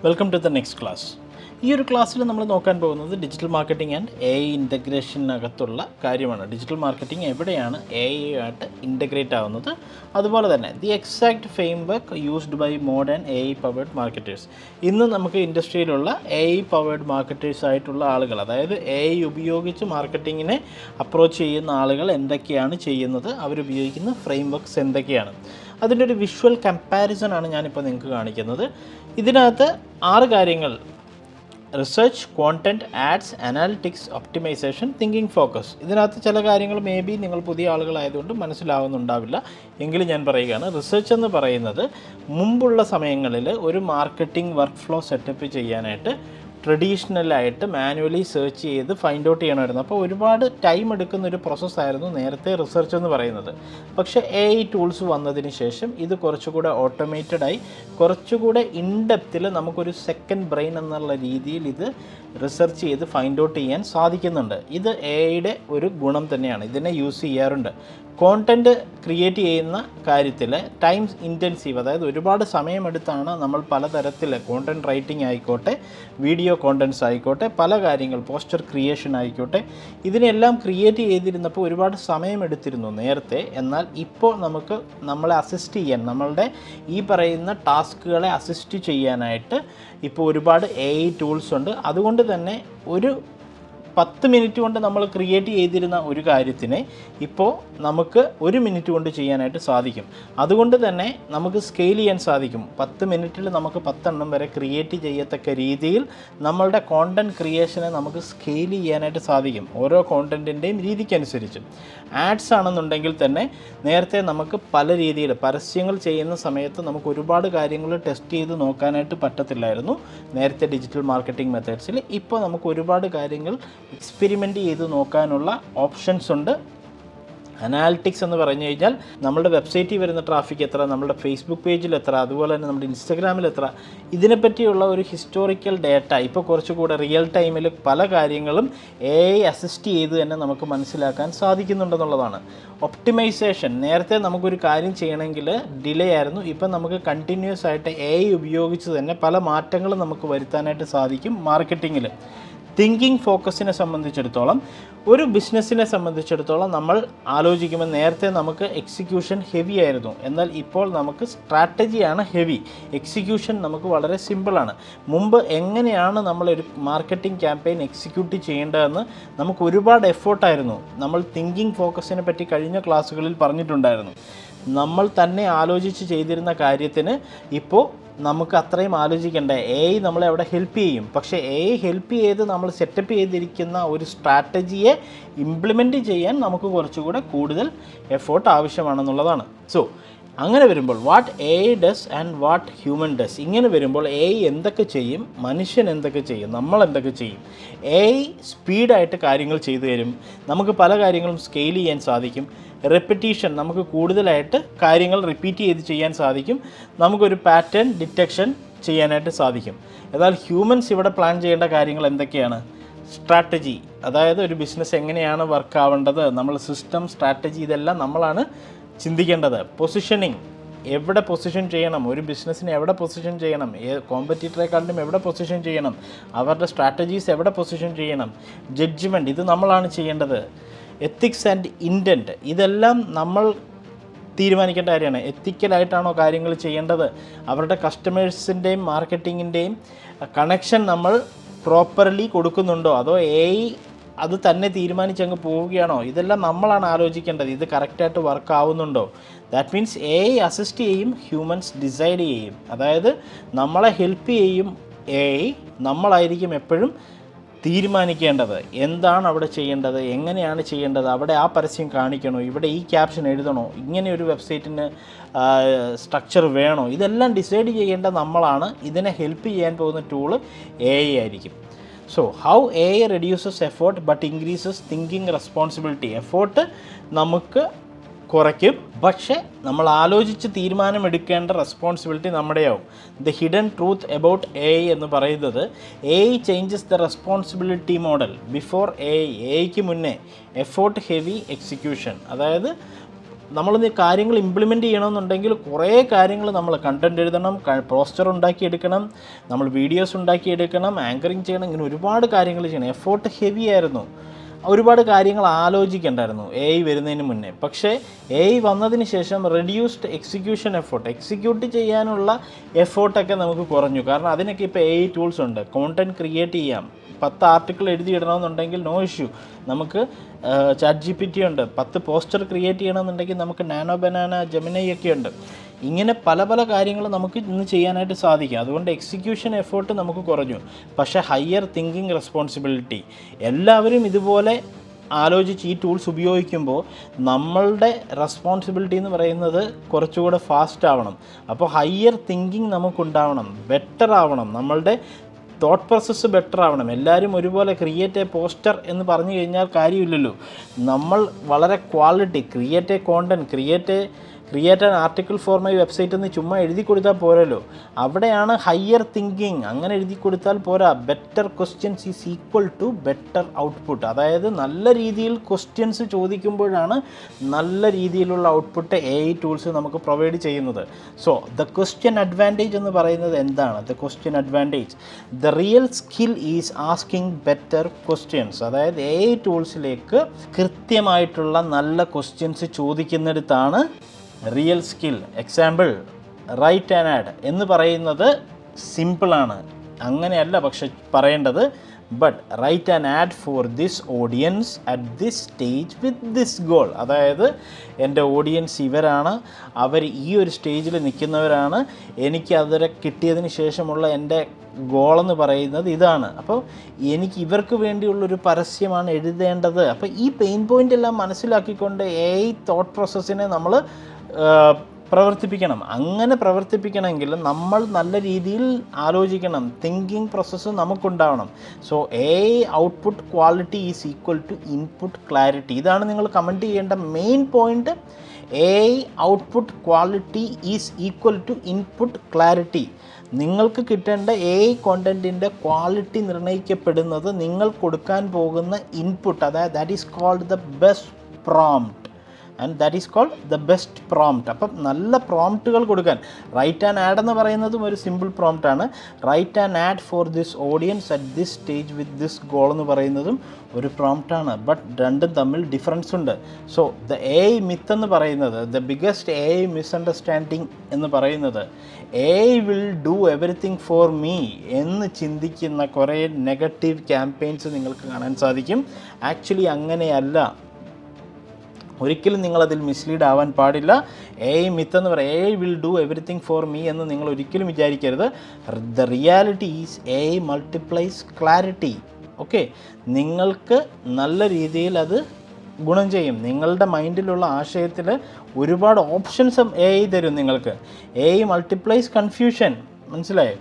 Welcome to the next class. ഈ ഒരു ക്ലാസ്സിൽ നമ്മൾ നോക്കാൻ പോകുന്നത് digital marketing and A I ഇൻ്റഗ്രേഷനകത്തുള്ള കാര്യമാണ്. ഡിജിറ്റൽ മാർക്കറ്റിംഗ് എവിടെയാണ് എ ഐ ആയിട്ട് ഇൻ്റഗ്രേറ്റ് ആവുന്നത്, അതുപോലെ തന്നെ the exact framework used by modern A I powered marketers. ഇന്ന് നമുക്ക് ഇൻഡസ്ട്രിയിലുള്ള എ ഐ പവേർഡ് മാർക്കറ്റേഴ്സ് ആയിട്ടുള്ള ആളുകൾ, അതായത് എ ഐ ഉപയോഗിച്ച് മാർക്കറ്റിങ്ങിനെ അപ്രോച്ച് ചെയ്യുന്ന ആളുകൾ എന്തൊക്കെയാണ് ചെയ്യുന്നത്, അവരുപയോഗിക്കുന്ന ഫ്രെയിംവർക്ക്സ് എന്തൊക്കെയാണ്, അതിൻ്റെ ഒരു വിഷ്വൽ കമ്പാരിസൺ ആണ് ഞാനിപ്പോൾ നിങ്ങൾക്ക് കാണിക്കുന്നത്. ഇതിനകത്ത് 6 കാര്യങ്ങൾ: research, content, ads, analytics, optimisation, thinking, focus. ഇതിനകത്ത് ചില കാര്യങ്ങൾ മേ ബി നിങ്ങൾ പുതിയ ആളുകളായതുകൊണ്ട് മനസ്സിലാവുന്നുണ്ടാവില്ല, എങ്കിലും ഞാൻ പറയുകയാണ്. റിസർച്ച് എന്ന് പറയുന്നത് മുമ്പുള്ള സമയങ്ങളിൽ ഒരു മാർക്കറ്റിംഗ് വർക്ക് ഫ്ലോ സെറ്റപ്പ് ചെയ്യാനായിട്ട് ട്രഡീഷണലായിട്ട് മാനുവലി സെർച്ച് ചെയ്ത് ഫൈൻഡ് ഔട്ട് ചെയ്യണമായിരുന്നു. അപ്പോൾ ഒരുപാട് ടൈം എടുക്കുന്ന ഒരു പ്രോസസ്സായിരുന്നു നേരത്തെ റിസർച്ച് എന്ന് പറയുന്നത്. പക്ഷേ എ ഐ ടൂൾസ് വന്നതിന് ശേഷം ഇത് കുറച്ചുകൂടെ ഓട്ടോമേറ്റഡായി, കുറച്ചുകൂടെ ഇൻഡെപ്തിൽ നമുക്കൊരു സെക്കൻഡ് ബ്രെയിൻ എന്നുള്ള രീതിയിൽ ഇത് റിസർച്ച് ചെയ്ത് ഫൈൻഡ് ഔട്ട് ചെയ്യാൻ സാധിക്കുന്നുണ്ട്. ഇത് എ ഐയുടെ ഒരു ഗുണം തന്നെയാണ്, ഇതിനെ യൂസ് ചെയ്യാറുണ്ട്. കോണ്ടൻറ്റ് ക്രിയേറ്റ് ചെയ്യുന്ന കാര്യത്തിൽ ടൈം ഇൻറ്റൻസീവ്, അതായത് ഒരുപാട് സമയമെടുത്താണ് നമ്മൾ പലതരത്തിൽ കോണ്ടൻറ്റ് റൈറ്റിംഗ് ആയിക്കോട്ടെ, വീഡിയോ കോണ്ടൻറ്റ്സ് ആയിക്കോട്ടെ, പല കാര്യങ്ങൾ, പോസ്റ്റർ ക്രിയേഷൻ ആയിക്കോട്ടെ, ഇതിനെല്ലാം ക്രിയേറ്റ് ചെയ്തിരുന്നപ്പോൾ ഒരുപാട് സമയമെടുത്തിരുന്നു നേരത്തെ. എന്നാൽ ഇപ്പോൾ നമുക്ക് നമ്മളെ അസിസ്റ്റ് ചെയ്യാൻ, നമ്മളുടെ ഈ പറയുന്ന ടാസ്കുകളെ അസിസ്റ്റ് ചെയ്യാനായിട്ട് ഇപ്പോൾ ഒരുപാട് എ ഐ ടൂൾസ് ഉണ്ട്. അതുകൊണ്ട് തന്നെ ഒരു 10 മിനിറ്റ് കൊണ്ട് നമ്മൾ ക്രിയേറ്റ് ചെയ്തിരുന്ന ഒരു കാര്യത്തിനെ ഇപ്പോൾ നമുക്ക് 1 മിനിറ്റ് കൊണ്ട് ചെയ്യാനായിട്ട് സാധിക്കും. അതുകൊണ്ട് തന്നെ നമുക്ക് സ്കെയിൽ ചെയ്യാൻ സാധിക്കും. 10 മിനിറ്റിൽ നമുക്ക് 10 എണ്ണം വരെ ക്രിയേറ്റ് ചെയ്യത്തക്ക രീതിയിൽ നമ്മളുടെ കോണ്ടൻറ്റ് ക്രിയേഷനെ നമുക്ക് സ്കെയിൽ ചെയ്യാനായിട്ട് സാധിക്കും, ഓരോ കോണ്ടൻറ്റിൻ്റെയും രീതിക്കനുസരിച്ച്. ആഡ്സ് ആണെന്നുണ്ടെങ്കിൽ തന്നെ നേരത്തെ നമുക്ക് പല രീതിയിൽ പരസ്യങ്ങൾ ചെയ്യുന്ന സമയത്ത് നമുക്ക് ഒരുപാട് കാര്യങ്ങൾ ടെസ്റ്റ് ചെയ്ത് നോക്കാനായിട്ട് പറ്റത്തില്ലായിരുന്നു നേരത്തെ ഡിജിറ്റൽ മാർക്കറ്റിംഗ് മെത്തേഡ്സിൽ. ഇപ്പോൾ നമുക്ക് ഒരുപാട് കാര്യങ്ങൾ എക്സ്പെരിമെൻ്റ് ചെയ്ത് നോക്കാനുള്ള ഓപ്ഷൻസ് ഉണ്ട്. അനാലിറ്റിക്സ് എന്ന് പറഞ്ഞു കഴിഞ്ഞാൽ നമ്മുടെ വെബ്സൈറ്റിൽ വരുന്ന ട്രാഫിക് എത്ര, നമ്മുടെ ഫേസ്ബുക്ക് പേജിൽ എത്ര, അതുപോലെ തന്നെ നമ്മുടെ ഇൻസ്റ്റഗ്രാമിൽ എത്ര, ഇതിനെപ്പറ്റിയുള്ള ഒരു ഹിസ്റ്റോറിക്കൽ ഡേറ്റ ഇപ്പോൾ കുറച്ചുകൂടെ റിയൽ ടൈമിൽ പല കാര്യങ്ങളും എ ഐ അസിസ്റ്റ് ചെയ്ത് തന്നെ നമുക്ക് മനസ്സിലാക്കാൻ സാധിക്കുന്നുണ്ടെന്നുള്ളതാണ്. ഒപ്റ്റിമൈസേഷൻ, നേരത്തെ നമുക്കൊരു കാര്യം ചെയ്യണമെങ്കിൽ ഡിലേ ആയിരുന്നു, ഇപ്പം നമുക്ക് കണ്ടിന്യൂസ് ആയിട്ട് എ ഐ ഉപയോഗിച്ച് തന്നെ പല മാറ്റങ്ങളും നമുക്ക് വരുത്താനായിട്ട് സാധിക്കും മാർക്കറ്റിങ്ങിൽ. തിങ്കിങ് ഫോക്കസിനെ സംബന്ധിച്ചിടത്തോളം, ഒരു ബിസിനസ്സിനെ സംബന്ധിച്ചിടത്തോളം നമ്മൾ ആലോചിക്കുമ്പോൾ നേരത്തെ നമുക്ക് എക്സിക്യൂഷൻ ഹെവി ആയിരുന്നു, എന്നാൽ ഇപ്പോൾ നമുക്ക് സ്ട്രാറ്റജിയാണ് ഹെവി, എക്സിക്യൂഷൻ നമുക്ക് വളരെ സിമ്പിളാണ്. മുമ്പ് എങ്ങനെയാണ് നമ്മളൊരു മാർക്കറ്റിംഗ് ക്യാമ്പയിൻ എക്സിക്യൂട്ട് ചെയ്യേണ്ടതെന്ന് നമുക്ക് ഒരുപാട് എഫേർട്ടായിരുന്നു. നമ്മൾ തിങ്കിങ് ഫോക്കസിനെ പറ്റി കഴിഞ്ഞ ക്ലാസ്സുകളിൽ പറഞ്ഞിട്ടുണ്ടായിരുന്നു. നമ്മൾ തന്നെ ആലോചിച്ച് ചെയ്തിരുന്ന കാര്യത്തിന് ഇപ്പോൾ നമുക്ക് അത്രയും ആലോചിക്കേണ്ട, എ ഐ നമ്മളെ അവിടെ ഹെൽപ്പ് ചെയ്യും. പക്ഷേ എ ഐ ഹെൽപ്പ് ചെയ്ത് നമ്മൾ സെറ്റപ്പ് ചെയ്തിരിക്കുന്ന ഒരു സ്ട്രാറ്റജിയെ ഇംപ്ലിമെൻറ്റ് ചെയ്യാൻ നമുക്ക് കുറച്ചുകൂടെ കൂടുതൽ എഫേർട്ട് ആവശ്യമാണെന്നുള്ളതാണ്. സോ അങ്ങനെ വരുമ്പോൾ what A I does and what human does, ഇങ്ങനെ വരുമ്പോൾ എ ഐ എന്തൊക്കെ ചെയ്യും, മനുഷ്യൻ എന്തൊക്കെ ചെയ്യും, നമ്മൾ എന്തൊക്കെ ചെയ്യും. എ ഐ സ്പീഡായിട്ട് കാര്യങ്ങൾ ചെയ്തു തരും, നമുക്ക് പല കാര്യങ്ങളും സ്കെയിൽ ചെയ്യാൻ സാധിക്കും. റെപ്പിറ്റീഷൻ, നമുക്ക് കൂടുതലായിട്ട് കാര്യങ്ങൾ റിപ്പീറ്റ് ചെയ്ത് ചെയ്യാൻ സാധിക്കും. നമുക്കൊരു പാറ്റേൺ ഡിറ്റക്ഷൻ ചെയ്യാനായിട്ട് സാധിക്കും. എന്നാൽ ഹ്യൂമൻസ് ഇവിടെ പ്ലാൻ ചെയ്യേണ്ട കാര്യങ്ങൾ എന്തൊക്കെയാണ്? സ്ട്രാറ്റജി, അതായത് ഒരു ബിസിനസ് എങ്ങനെയാണ് വർക്ക് ആവേണ്ടത്, നമ്മൾ സിസ്റ്റം, സ്ട്രാറ്റജി, ഇതെല്ലാം നമ്മളാണ് ചിന്തിക്കേണ്ടത്. പൊസിഷനിങ്, എവിടെ പൊസിഷൻ ചെയ്യണം, ഒരു ബിസിനസ്സിനെ എവിടെ പൊസിഷൻ ചെയ്യണം, കോമ്പറ്റീറ്ററെക്കാളും എവിടെ പൊസിഷൻ ചെയ്യണം, അവരുടെ സ്ട്രാറ്റജീസ് എവിടെ പൊസിഷൻ ചെയ്യണം. ജഡ്ജ്മെൻറ്റ്, ഇത് നമ്മളാണ് ചെയ്യേണ്ടത്. എത്തിക്സ് ആൻഡ് ഇൻറ്റൻറ്റ്, ഇതെല്ലാം നമ്മൾ തീരുമാനിക്കേണ്ട കാര്യമാണ്. എത്തിക്കലായിട്ടാണോ കാര്യങ്ങൾ ചെയ്യേണ്ടത്, അവരുടെ കസ്റ്റമേഴ്സിൻ്റെയും മാർക്കറ്റിങ്ങിൻ്റെയും കണക്ഷൻ നമ്മൾ പ്രോപ്പർലി കൊടുക്കുന്നുണ്ടോ, അതോ എ ഐ അത് തന്നെ തീരുമാനിച്ചങ്ങ് പോവുകയാണോ, ഇതെല്ലാം നമ്മളാണ് ആലോചിക്കേണ്ടത്. ഇത് കറക്റ്റായിട്ട് വർക്ക് ആവുന്നുണ്ടോ? That means A I assist ചെയ്യും, ഹ്യൂമൻസ് ഡിസൈഡ് ചെയ്യും. അതായത് നമ്മളെ ഹെൽപ്പ് ചെയ്യും എ ഐ, നമ്മളായിരിക്കും എപ്പോഴും തീരുമാനിക്കേണ്ടത് എന്താണ് അവിടെ ചെയ്യേണ്ടത്, എങ്ങനെയാണ് ചെയ്യേണ്ടത്, അവിടെ ആ പരസ്യം കാണിക്കണോ, ഇവിടെ ഈ ക്യാപ്ഷൻ എഴുതണോ, ഇങ്ങനെ ഒരു വെബ്സൈറ്റിന് സ്ട്രക്ചർ വേണോ, ഇതെല്ലാം ഡിസൈഡ് ചെയ്യേണ്ട നമ്മളാണ്. ഇതിനെ ഹെൽപ്പ് ചെയ്യാൻ പോകുന്ന ടൂള് എ ഐ ആയിരിക്കും. So how A I reduces effort but increases thinking responsibility. Effort നമുക്ക് കുറയ്ക്കും, പക്ഷേ നമ്മൾ ആലോചിച്ച് തീരുമാനമെടുക്കേണ്ട റെസ്പോൺസിബിലിറ്റി നമ്മുടെയാവും. The hidden truth about A I എന്ന് പറയുന്നത്, A I changes the responsibility model before A I. A ഐക്ക് മുന്നേ എഫേർട്ട് ഹെവി എക്സിക്യൂഷൻ, അതായത് നമ്മളിന്ന് കാര്യങ്ങൾ ഇംപ്ലിമെൻറ്റ് ചെയ്യണമെന്നുണ്ടെങ്കിൽ കുറേ കാര്യങ്ങൾ നമ്മൾ കണ്ടൻറ് എഴുതണം, പോസ്റ്റർ ഉണ്ടാക്കിയെടുക്കണം, നമ്മൾ വീഡിയോസ് ഉണ്ടാക്കിയെടുക്കണം, ആങ്കറിങ് ചെയ്യണം, ഇങ്ങനെ ഒരുപാട് കാര്യങ്ങൾ ചെയ്യണം. എഫോർട്ട് ഹെവി ആയിരുന്നു. ഒരുപാട് കാര്യങ്ങൾ ആലോചിക്കേണ്ടായിരുന്നു AI വരുന്നതിന് മുന്നേ. പക്ഷേ AI വന്നതിന് ശേഷം റെഡ്യൂസ്ഡ് എക്സിക്യൂഷൻ എഫോർട്ട്, എക്സിക്യൂട്ട് ചെയ്യാനുള്ള എഫോർട്ടൊക്കെ നമുക്ക് കുറഞ്ഞു. കാരണം അതിനൊക്കെ ഇപ്പോൾ AI ടൂൾസ് ഉണ്ട്. കോണ്ടൻറ്റ് ക്രിയേറ്റ് ചെയ്യാം. 10 ആർട്ടിക്കിൾ എഴുതിയിടണമെന്നുണ്ടെങ്കിൽ നോ ഇഷ്യൂ, നമുക്ക് ChatGPT ഉണ്ട്. 10 പോസ്റ്റർ ക്രിയേറ്റ് ചെയ്യണമെന്നുണ്ടെങ്കിൽ നമുക്ക് നാനോ ബനാന, ജെമിനൈ ഒക്കെ ഉണ്ട്. ഇങ്ങനെ പല പല കാര്യങ്ങൾ നമുക്ക് ഇന്ന് ചെയ്യാനായിട്ട് സാധിക്കും. അതുകൊണ്ട് എക്സിക്യൂഷൻ എഫേർട്ട് നമുക്ക് കുറഞ്ഞു. പക്ഷേ ഹയർ തിങ്കിങ് റെസ്പോൺസിബിലിറ്റി, എല്ലാവരും ഇതുപോലെ ആലോചിച്ച് ഈ ടൂൾസ് ഉപയോഗിക്കുമ്പോൾ നമ്മളുടെ റെസ്പോൺസിബിലിറ്റി എന്ന് പറയുന്നത് കുറച്ചുകൂടെ ഫാസ്റ്റ് ആവണം. അപ്പോൾ ഹയർ തിങ്കിങ് നമുക്കുണ്ടാവണം, ബെറ്റർ ആവണം, നമ്മളുടെ തോട്ട് പ്രോസസ്സ് ബെറ്റർ ആവണം. എല്ലാവരും ഒരുപോലെ ക്രിയേറ്റ് എ പോസ്റ്റർ എന്ന് പറഞ്ഞു കഴിഞ്ഞാൽ കാര്യമില്ലല്ലോ. നമ്മൾ വളരെ quality create A content, create an article for my website എന്ന് ചുമ്മാ എഴുതി കൊടുത്താൽ പോരല്ലോ. അവിടെയാണ് ഹയർ തിങ്കിങ്. അങ്ങനെ എഴുതി കൊടുത്താൽ പോരാ. Better questions is equal to better output. അതായത് നല്ല രീതിയിൽ ക്വസ്റ്റ്യൻസ് ചോദിക്കുമ്പോഴാണ് നല്ല രീതിയിലുള്ള ഔട്ട്പുട്ട് AI ടൂൾസ് നമുക്ക് പ്രൊവൈഡ് ചെയ്യുന്നത്. സോ ദ ക്വസ്റ്റ്യൻ അഡ്വാൻറ്റേജ് എന്ന് പറയുന്നത് എന്താണ്? The question advantage, the real skill is asking better questions. അതായത് AI ടൂൾസിലേക്ക് കൃത്യമായിട്ടുള്ള നല്ല ക്വസ്റ്റ്യൻസ് ചോദിക്കുന്നിടത്താണ് real skill. Example, write an ad എന്ന് പറയുന്നത് സിമ്പിളാണ്, അങ്ങനെയല്ല പക്ഷെ പറയേണ്ടത്. But write an ad for this audience at this stage with this goal. അതായത് എൻ്റെ ഓഡിയൻസ് ഇവരാണ്, അവർ ഈ ഒരു സ്റ്റേജിൽ നിൽക്കുന്നവരാണ്, എനിക്ക് അവരെ കിട്ടിയതിന് ശേഷമുള്ള എൻ്റെ ഗോളെന്ന് പറയുന്നത് ഇതാണ്. അപ്പോൾ എനിക്ക് ഇവർക്ക് വേണ്ടിയുള്ളൊരു പരസ്യമാണ് എഴുതേണ്ടത്. അപ്പോൾ ഈ പെയിൻ പോയിൻ്റ് എല്ലാം മനസ്സിലാക്കിക്കൊണ്ട് AI തോട്ട് പ്രോസസ്സിനെ നമ്മൾ പ്രവർത്തിപ്പിക്കണം. അങ്ങനെ പ്രവർത്തിപ്പിക്കണമെങ്കിൽ നമ്മൾ നല്ല രീതിയിൽ ആലോചിക്കണം, തിങ്കിങ് പ്രോസസ്സ് നമുക്കുണ്ടാവണം. So AI output quality is equal to input clarity. ഇതാണ് നിങ്ങൾ കമൻറ്റ് ചെയ്യേണ്ട main point. AI output quality is equal to input clarity. നിങ്ങൾക്ക് കിട്ടേണ്ട AI കോണ്ടൻറ്റിൻ്റെ ക്വാളിറ്റി നിർണ്ണയിക്കപ്പെടുന്നത് നിങ്ങൾ കൊടുക്കാൻ പോകുന്ന ഇൻപുട്ട്, അതായത് that is called the best prompt. And that is called the best prompt. അപ്പം നല്ല പ്രോംപ്റ്റുകൾ കൊടുക്കാൻ, റൈറ്റ് ആൻ ആഡ് എന്ന് പറയുന്നതും ഒരു സിമ്പിൾ പ്രോംപ്റ്റാണ്. Write an ad for this audience at this stage with this goal എന്ന് പറയുന്നതും ഒരു പ്രോംപ്റ്റാണ്. ബട്ട് രണ്ടും തമ്മിൽ ഡിഫറൻസ് ഉണ്ട്. സോ ദ AI മിത്ത് എന്ന് പറയുന്നത്, ദ ബിഗ്ഗസ്റ്റ് AI മിസ്അണ്ടർസ്റ്റാൻഡിങ് എന്ന് പറയുന്നത്, AI will do everything for me എന്ന് ചിന്തിക്കുന്ന കുറേ നെഗറ്റീവ് ക്യാമ്പയിൻസ് നിങ്ങൾക്ക് കാണാൻ സാധിക്കും. ആക്ച്വലി അങ്ങനെയല്ല. ഒരിക്കലും നിങ്ങളതിൽ മിസ്ലീഡ് ആവാൻ പാടില്ല. AI മിത്ത് എന്ന് പറയുക, AI will do everything for me എന്ന് നിങ്ങൾ ഒരിക്കലും വിചാരിക്കരുത്. The reality is AI multiplies clarity. Okay, നിങ്ങൾക്ക് നല്ല രീതിയിൽ അത് ഗുണം ചെയ്യും. നിങ്ങളുടെ മൈൻഡിലുള്ള ആശയത്തിൽ ഒരുപാട് ഓപ്ഷൻസ് AI തരും നിങ്ങൾക്ക്. AI multiplies confusion. മനസ്സിലായോ?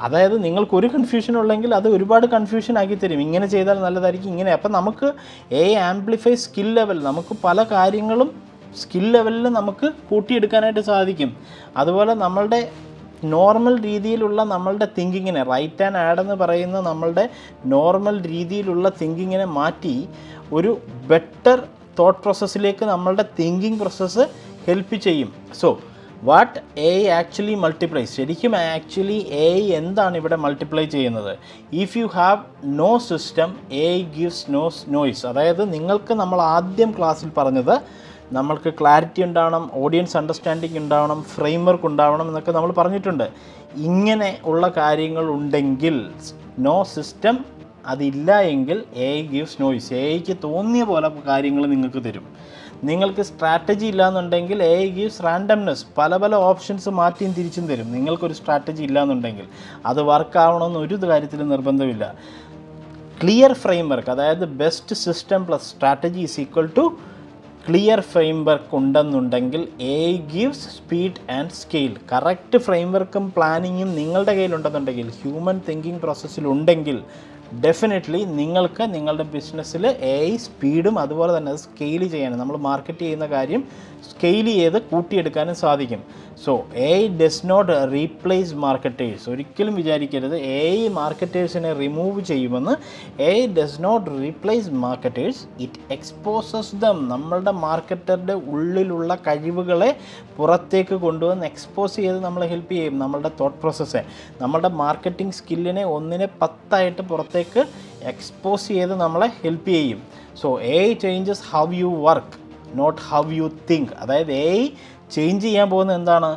അതായത് നിങ്ങൾക്കൊരു കൺഫ്യൂഷൻ ഉള്ളെങ്കിൽ അത് ഒരുപാട് കൺഫ്യൂഷൻ ആക്കി തരും. ഇങ്ങനെ ചെയ്താൽ നല്ലതായിരിക്കും, ഇങ്ങനെ. അപ്പം നമുക്ക് AI ആംപ്ലിഫൈ സ്കിൽ ലെവൽ, നമുക്ക് പല കാര്യങ്ങളും സ്കിൽ ലെവലിൽ നമുക്ക് കൂട്ടിയെടുക്കാനായിട്ട് സാധിക്കും. അതുപോലെ നമ്മളുടെ നോർമൽ രീതിയിലുള്ള നമ്മളുടെ തിങ്കിങ്ങിനെ, റൈറ്റ് ആൻഡ് ആഡ് എന്ന് പറയുന്ന നമ്മളുടെ നോർമൽ രീതിയിലുള്ള തിങ്കിങ്ങിനെ മാറ്റി ഒരു ബെറ്റർ തോട്ട് പ്രോസസ്സിലേക്ക് നമ്മളുടെ തിങ്കിങ് പ്രോസസ്സ് ഹെൽപ്പ് ചെയ്യും. So what AI actually multiplies, ശരിക്കും ആക്ച്വലി AI എന്താണ് ഇവിടെ മൾട്ടിപ്ലൈ ചെയ്യുന്നത്? If you have no system, AI gives no noise. അതായത് നിങ്ങൾക്ക് നമ്മൾ ആദ്യം ക്ലാസ്സിൽ പറഞ്ഞത്, നമ്മൾക്ക് ക്ലാരിറ്റി ഉണ്ടാവണം, ഓഡിയൻസ് അണ്ടർസ്റ്റാൻഡിങ് ഉണ്ടാവണം, ഫ്രെയിംവർക്ക് ഉണ്ടാവണം എന്നൊക്കെ നമ്മൾ പറഞ്ഞിട്ടുണ്ട്. ഇങ്ങനെ ഉള്ള കാര്യങ്ങൾ ഉണ്ടെങ്കിൽ, നോ സിസ്റ്റം അതില്ല എങ്കിൽ AI ഗിവ്സ് നോയ്സ്. AIക്ക് തോന്നിയ പോലെ കാര്യങ്ങൾ നിങ്ങൾക്ക് തരും. നിങ്ങൾക്ക് സ്ട്രാറ്റജി ഇല്ലയെന്നുണ്ടെങ്കിൽ AI ഗീവ്സ് റാൻഡംനെസ്, പല പല ഓപ്ഷൻസ് മാറ്റിയും തിരിച്ചും തരും. നിങ്ങൾക്കൊരു സ്ട്രാറ്റജി ഇല്ലയെന്നുണ്ടെങ്കിൽ അത് വർക്കാവണമെന്ന് ഒരു കാര്യത്തിലും നിർബന്ധമില്ല. ക്ലിയർ ഫ്രെയിംവർക്ക്, അതായത് best system plus strategy is equal to clear framework ഉണ്ടെന്നുണ്ടെങ്കിൽ AI gives speed and scale. Correct ഫ്രെയിംവർക്കും പ്ലാനിങ്ങും നിങ്ങളുടെ കയ്യിലുണ്ടെന്നുണ്ടെങ്കിൽ, ഹ്യൂമൻ തിങ്കിങ് പ്രോസസ്സിലുണ്ടെങ്കിൽ, ഡെഫിനറ്റ്ലി നിങ്ങൾക്ക് നിങ്ങളുടെ ബിസിനസ്സിൽ AI സ്പീഡും അതുപോലെ തന്നെ അത് സ്കെയിൽ ചെയ്യാനും, നമ്മൾ മാർക്കറ്റ് ചെയ്യുന്ന കാര്യം സ്കെയിൽ ചെയ്ത് കൂട്ടിയെടുക്കാനും സാധിക്കും. So A I does not replace marketers. ഒരിക്കലും വിചാരിക്കരുത് എ ഐ മാർക്കറ്റേഴ്സിനെ റിമൂവ് ചെയ്യുമെന്ന്. A I does not replace marketers, it exposes them. നമ്മളുടെ മാർക്കറ്ററുടെ ഉള്ളിലുള്ള കഴിവുകളെ പുറത്തേക്ക് കൊണ്ടുവന്ന് എക്സ്പോസ് ചെയ്ത് നമ്മളെ ഹെൽപ്പ് ചെയ്യും. നമ്മളുടെ തോട്ട് പ്രോസസ്സെ, നമ്മളുടെ മാർക്കറ്റിംഗ് സ്കില്ലിനെ 1-10 പുറത്തേക്ക് എക്സ്പോസ് ചെയ്ത് നമ്മളെ ഹെൽപ്പ് ചെയ്യും. So A I changes how you work, not how you think. അതായത് എ ഐ ചേഞ്ച് ചെയ്യാൻ പോകുന്നത് എന്താണ്?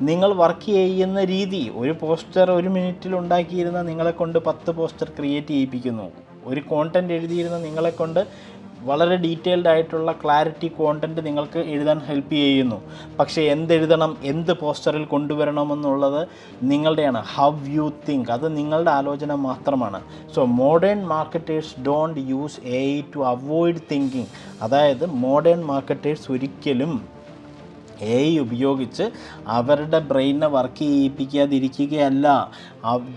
നിങ്ങൾ വർക്ക് ചെയ്യുന്ന രീതി. ഒരു പോസ്റ്റർ 1 മിനിറ്റിൽ ഉണ്ടാക്കിയിരുന്ന നിങ്ങളെ കൊണ്ട് 10 പോസ്റ്റർ ക്രിയേറ്റ് ചെയ്യിപ്പിക്കുന്നു. ഒരു കോണ്ടൻറ്റ് എഴുതിയിരുന്ന നിങ്ങളെ കൊണ്ട് വളരെ ഡീറ്റെയിൽഡ് ആയിട്ടുള്ള ക്ലാരിറ്റി കോണ്ടൻറ്റ് നിങ്ങൾക്ക് എഴുതാൻ ഹെൽപ്പ് ചെയ്യുന്നു. പക്ഷേ എന്തെഴുതണം, എന്ത് പോസ്റ്ററിൽ കൊണ്ടുവരണമെന്നുള്ളത് നിങ്ങളുടെയാണ്. ഹൗ യു തിങ്ക്, അത് നിങ്ങളുടെ ആലോചന മാത്രമാണ്. So modern marketers don't use A I to avoid thinking. അതായത് മോഡേൺ മാർക്കറ്റേഴ്സ് ഒരിക്കലും എ ഐ ഉപയോഗിച്ച് അവരുടെ ബ്രെയിനിനെ വർക്ക് ചെയ്യിപ്പിക്കാതിരിക്കുകയല്ല.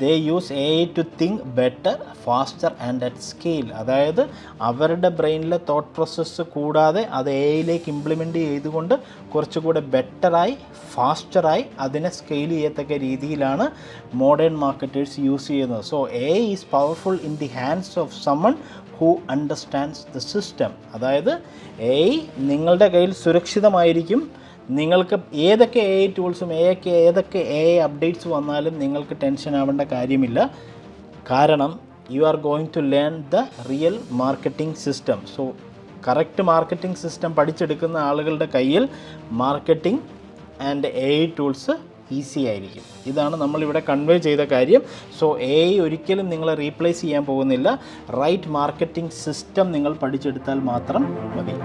They use A I to think better, faster and at scale. അതായത് അവരുടെ ബ്രെയിനിലെ തോട്ട് പ്രോസസ്സ് കൂടാതെ അത് എ ഐയിലേക്ക് ഇംപ്ലിമെൻറ്റ് ചെയ്തുകൊണ്ട് കുറച്ചുകൂടെ ബെറ്ററായി, ഫാസ്റ്ററായി അതിനെ സ്കെയിൽ ചെയ്യത്തക്ക രീതിയിലാണ് മോഡേൺ മാർക്കറ്റേഴ്സ് യൂസ് ചെയ്യുന്നത്. So A I is powerful in the hands of someone who understands the system. അതായത് എ ഐ നിങ്ങളുടെ കയ്യിൽ സുരക്ഷിതമായിരിക്കും. നിങ്ങൾക്ക് ഏതൊക്കെ എ ഐ ടൂൾസും ഏതൊക്കെ എ ഐ അപ്ഡേറ്റ്സ് വന്നാലും നിങ്ങൾക്ക് ടെൻഷൻ ആവേണ്ട കാര്യമില്ല. കാരണം you are going to learn the real marketing system. So correct marketing system പഠിച്ചെടുക്കുന്ന ആളുകളുടെ കയ്യിൽ marketing and A I tools easy ആയിരിക്കും. ഇതാണ് നമ്മളിവിടെ കൺവേ ചെയ്ത കാര്യം. സോ എ ഐ ഒരിക്കലും നിങ്ങളെ റീപ്ലേസ് ചെയ്യാൻ പോകുന്നില്ല. റൈറ്റ് മാർക്കറ്റിംഗ് സിസ്റ്റം നിങ്ങൾ പഠിച്ചെടുത്താൽ മാത്രം മതി.